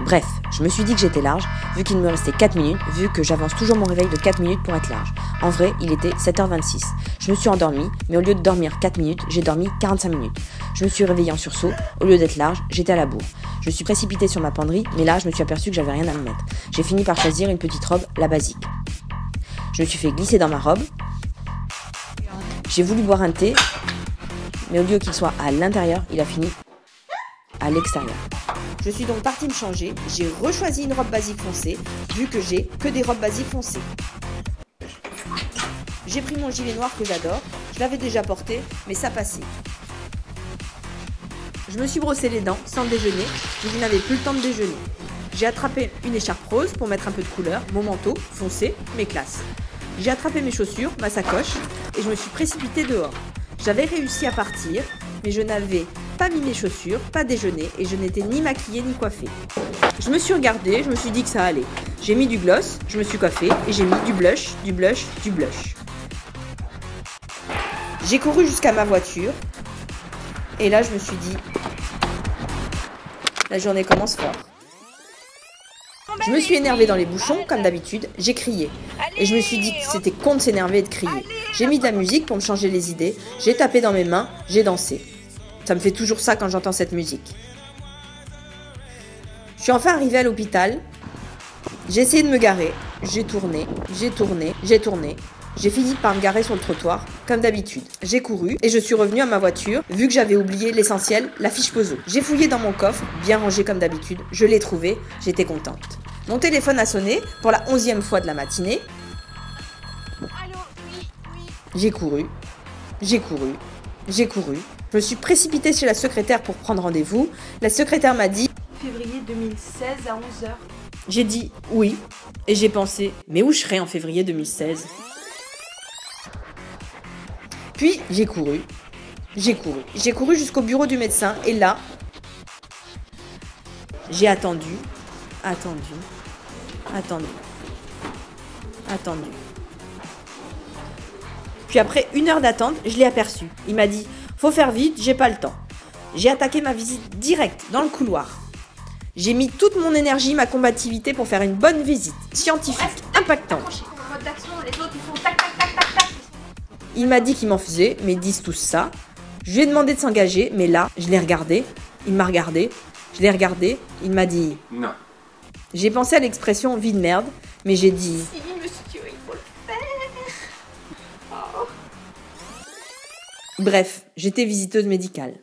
Bref, je me suis dit que j'étais large, vu qu'il me restait 4 minutes, vu que j'avance toujours mon réveil de 4 minutes pour être large. En vrai, il était 7h26. Je me suis endormie, mais au lieu de dormir 4 minutes, j'ai dormi 45 minutes. Je me suis réveillée en sursaut, au lieu d'être large, j'étais à la bourre. Je me suis précipitée sur ma penderie, mais là, je me suis aperçue que j'avais rien à me mettre. J'ai fini par choisir une petite robe, la basique. Je me suis fait glisser dans ma robe. J'ai voulu boire un thé, mais au lieu qu'il soit à l'intérieur, il a fini à l'extérieur. Je suis donc partie me changer, j'ai rechoisi une robe basique foncée, vu que j'ai que des robes basiques foncées. J'ai pris mon gilet noir que j'adore, je l'avais déjà porté, mais ça passait. Je me suis brossé les dents sans déjeuner, vu que je n'avais plus le temps de déjeuner. J'ai attrapé une écharpe rose pour mettre un peu de couleur, mon manteau, foncé, mes classes. J'ai attrapé mes chaussures, ma sacoche, et je me suis précipitée dehors. J'avais réussi à partir, mais je n'avais pas mis mes chaussures, pas déjeuné, et je n'étais ni maquillée ni coiffée. Je me suis regardée, je me suis dit que ça allait. J'ai mis du gloss, je me suis coiffée, et j'ai mis du blush, du blush, du blush. J'ai couru jusqu'à ma voiture, et là je me suis dit, la journée commence fort. Je me suis énervée dans les bouchons, comme d'habitude, j'ai crié. Et je me suis dit que c'était con de s'énerver et de crier. J'ai mis de la musique pour me changer les idées, j'ai tapé dans mes mains, j'ai dansé. Ça me fait toujours ça quand j'entends cette musique. Je suis enfin arrivée à l'hôpital. J'ai essayé de me garer. J'ai tourné, j'ai tourné, j'ai tourné. J'ai fini par me garer sur le trottoir, comme d'habitude. J'ai couru et je suis revenue à ma voiture, vu que j'avais oublié l'essentiel, la fiche Pozo. J'ai fouillé dans mon coffre, bien rangé comme d'habitude. Je l'ai trouvé, j'étais contente. Mon téléphone a sonné pour la 11e fois de la matinée. Allô, oui. J'ai couru, j'ai couru, j'ai couru. Je me suis précipitée chez la secrétaire pour prendre rendez-vous. La secrétaire m'a dit Février 2016 à 11h. J'ai dit oui. Et j'ai pensé, mais où je serais en février 2016 ? Puis j'ai couru. J'ai couru jusqu'au bureau du médecin. Et là, j'ai attendu. Puis après 1 heure d'attente, je l'ai aperçu. Il m'a dit, faut faire vite, j'ai pas le temps. J'ai attaqué ma visite directe, dans le couloir. J'ai mis toute mon énergie, ma combativité pour faire une bonne visite, scientifique, impactante. Il m'a dit qu'il m'en faisait, mais ils disent tous ça. Je lui ai demandé de s'engager, mais là, je l'ai regardé. Il m'a regardé. Je l'ai regardé. Il m'a dit non. J'ai pensé à l'expression vie de merde, mais j'ai dit Si, monsieur, il faut le faire. Oh. Bref, j'étais visiteuse médicale.